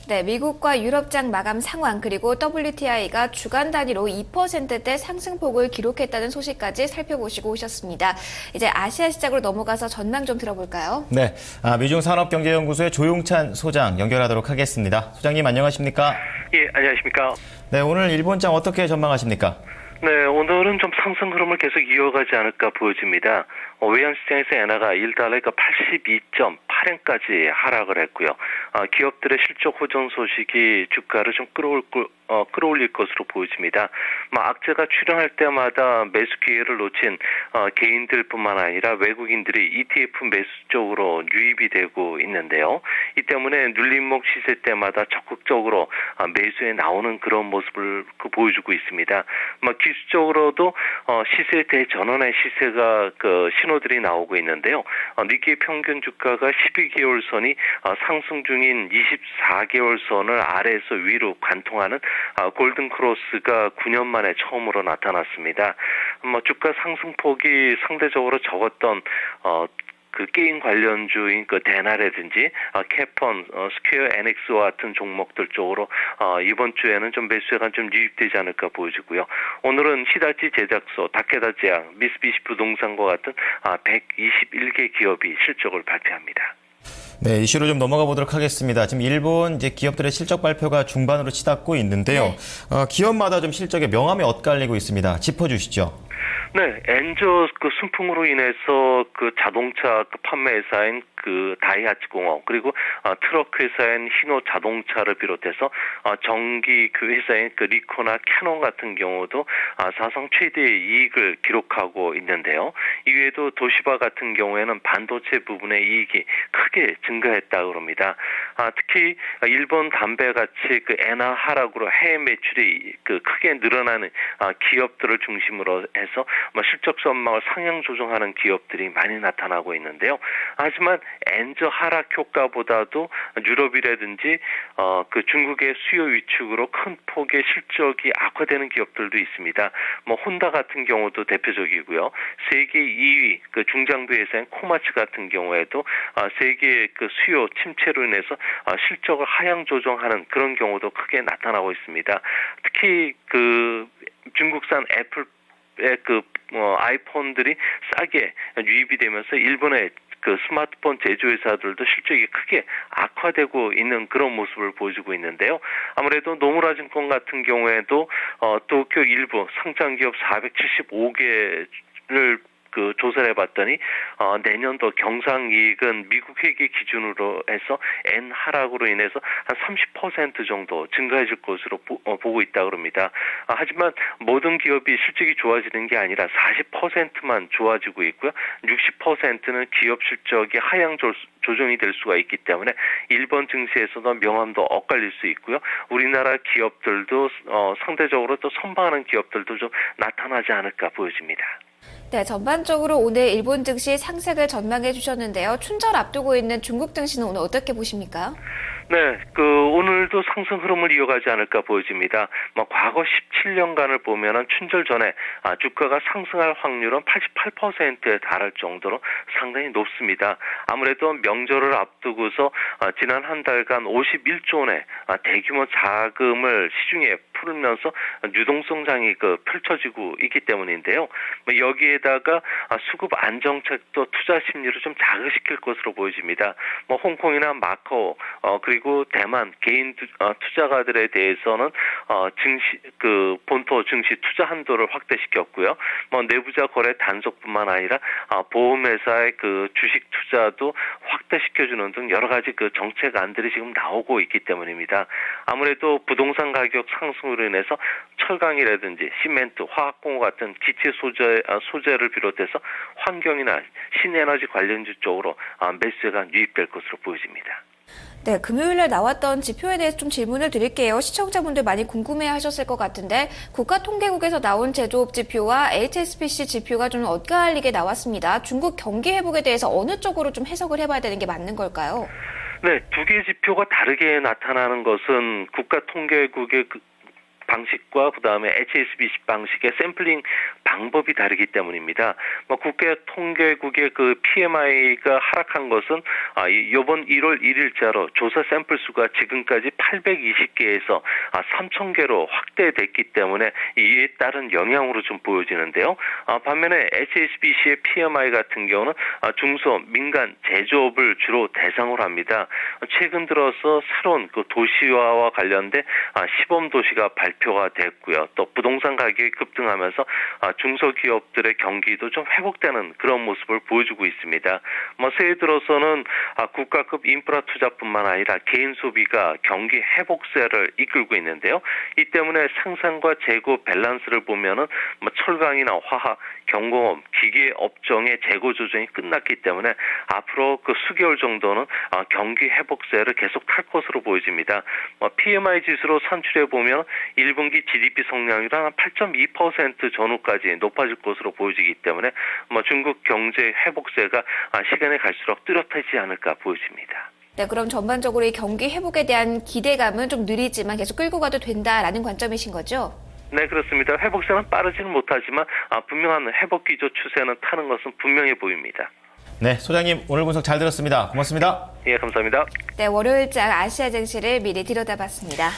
네, 미국과 유럽장 마감 상황 그리고 WTI가 주간 단위로 2%대 상승폭을 기록했다는 소식까지 살펴보시고 오셨습니다. 이제 아시아 시장으로 넘어가서 전망 좀 들어볼까요? 네, 미중산업경제연구소의 조용찬 소장 연결하도록 하겠습니다. 소장님 안녕하십니까? 예, 안녕하십니까? 네, 오늘 일본장 어떻게 전망하십니까? 네, 오늘은 좀 상승 흐름을 계속 이어가지 않을까 보여집니다. 외환시장에서 엔화가 1달러에 82.8엔까지 하락을 했고요. 기업들의 실적 호전 소식이 주가를 좀 끌어올릴 것으로 보여집니다. 악재가 출현할 때마다 매수 기회를 놓친 개인들뿐만 아니라 외국인들이 ETF 매수 쪽으로 유입이 되고 있는데요. 이 때문에 눌림목 시세 때마다 적극적으로 매수에 나오는 그런 모습을 보여주고 있습니다. 기술적으로도 시세 대전환의 시세가 신호들이 나오고 있는데요. 니케이 평균 주가가 12개월 선이 상승 중인 24개월 선을 아래에서 위로 관통하는 골든 크로스가 9년 만에 처음으로 나타났습니다. 주가 상승폭이 상대적으로 적었던 게임 관련주인 데나라든지 캐펀, 스퀘어 NX와 같은 종목들 쪽으로 이번 주에는 좀 매수가 좀 유입되지 않을까 보여지고요. 오늘은 히다치 제작소, 다케다 제약, 미쓰비시 부동산과 같은 121개 기업이 실적을 발표합니다. 네, 이슈로 좀 넘어가 보도록 하겠습니다. 지금 일본 기업들의 실적 발표가 중반으로 치닫고 있는데요. 기업마다 좀 실적에 명암이 엇갈리고 있습니다. 짚어주시죠. 네, 엔저 순풍으로 인해서 자동차 판매 회사인 다이하츠 공업 그리고 트럭 회사인 히노 자동차를 비롯해서 전기 회사인 리코나 캐논 같은 경우도 사상 최대의 이익을 기록하고 있는데요. 이외에도 도시바 같은 경우에는 반도체 부분의 이익이 크게 증가했다고 합니다. 특히 일본 담배 같이 엔화 하락으로 해외 매출이 크게 늘어나는 기업들을 중심으로 해서 실적 전망을 상향 조정하는 기업들이 많이 나타나고 있는데요. 하지만 엔저 하락 효과보다도 유럽이라든지 중국의 수요 위축으로 큰 폭의 실적이 악화되는 기업들도 있습니다. 혼다 같은 경우도 대표적이고요. 세계 2위 중장비 회사인 코마츠 같은 경우에도 세계의 수요 침체로 인해서 실적을 하향 조정하는 그런 경우도 크게 나타나고 있습니다. 특히 중국산 애플 아이폰들이 싸게 유입이 되면서 일본의 스마트폰 제조회사들도 실적이 크게 악화되고 있는 그런 모습을 보여주고 있는데요. 아무래도 노무라증권 같은 경우에도 도쿄 일부 상장기업 475개를 조사를 해봤더니 내년도 경상이익은 미국 회계 기준으로 해서 엔 하락으로 인해서 한 30% 정도 증가해질 것으로 보고 있다고 합니다. 하지만 모든 기업이 실적이 좋아지는 게 아니라 40%만 좋아지고 있고요. 60%는 기업 실적이 하향 조정이 될 수가 있기 때문에 일본 증시에서도 명암도 엇갈릴 수 있고요. 우리나라 기업들도 상대적으로 또 선방하는 기업들도 좀 나타나지 않을까 보여집니다. 네, 전반적으로 오늘 일본 증시 상승을 전망해 주셨는데요. 춘절 앞두고 있는 중국 증시는 오늘 어떻게 보십니까? 네, 오늘도 상승 흐름을 이어가지 않을까 보여집니다. 과거 17년간을 보면은 춘절 전에 주가가 상승할 확률은 88%에 달할 정도로 상당히 높습니다. 아무래도 명절을 앞두고서 지난 한 달간 51조 원의 대규모 자금을 시중에 풀면서 유동성장이 펼쳐지고 있기 때문인데요. 여기에다가 수급 안정책도 투자 심리를 좀 자극시킬 것으로 보여집니다. 홍콩이나 마카오 그리고 대만 개인 투자가들에 대해서는 증시 본토 증시 투자 한도를 확대시켰고요. 내부자 거래 단속뿐만 아니라 보험회사의 주식 투자도 확대시켜주는 등 여러 가지 정책안들이 지금 나오고 있기 때문입니다. 아무래도 부동산 가격 상승으로 인해서 철강이라든지 시멘트, 화학공업 같은 기체 소재를 비롯해서 환경이나 신에너지 관련주 쪽으로 매수가 유입될 것으로 보여집니다. 네, 금요일에 나왔던 지표에 대해서 좀 질문을 드릴게요. 시청자분들 많이 궁금해하셨을 것 같은데 국가통계국에서 나온 제조업 지표와 HSBC 지표가 좀 엇갈리게 나왔습니다. 중국 경기 회복에 대해서 어느 쪽으로 좀 해석을 해봐야 되는 게 맞는 걸까요? 네, 두 개의 지표가 다르게 나타나는 것은 국가통계국의 방식과 그다음에 HSBC 방식의 샘플링 방법이 다르기 때문입니다. 국회 통계국의 그 PMI가 하락한 것은 이번 1월 1일자로 조사 샘플 수가 지금까지 820개에서 3,000개로 확대됐기 때문에 이에 따른 영향으로 좀 보여지는데요. 반면에 HSBC의 PMI 같은 경우는 중소, 민간, 제조업을 주로 대상으로 합니다. 최근 들어서 새로운 그 도시화와 관련된 시범 도시가 발표가 됐고요. 또 부동산 가격이 급등하면서 중소기업들의 경기도 좀 회복되는 그런 모습을 보여주고 있습니다. 새해 들어서는 국가급 인프라 투자뿐만 아니라 개인 소비가 경기 회복세를 이끌고 있는데요. 이 때문에 생산과 재고 밸런스를 보면은 철강이나 화학, 경공업, 기계 업종의 재고 조정이 끝났기 때문에 앞으로 그 수개월 정도는 경기 회복세를 계속 탈 것으로 보여집니다. PMI 지수로 산출해 보면 1분기 GDP 성장률은 한 8.2% 전후까지 높아질 것으로 보여지기 때문에 중국 경제 회복세가 시간이 갈수록 뚜렷하지 않을까 보여집니다. 네, 그럼 전반적으로 이 경기 회복에 대한 기대감은 좀 느리지만 계속 끌고 가도 된다라는 관점이신 거죠? 네, 그렇습니다. 회복세는 빠르지는 못하지만 분명한 회복 기조 추세는 타는 것은 분명해 보입니다. 네, 소장님 오늘 분석 잘 들었습니다. 고맙습니다. 예, 감사합니다. 네, 월요일장 아시아 증시를 미리 들여다봤습니다.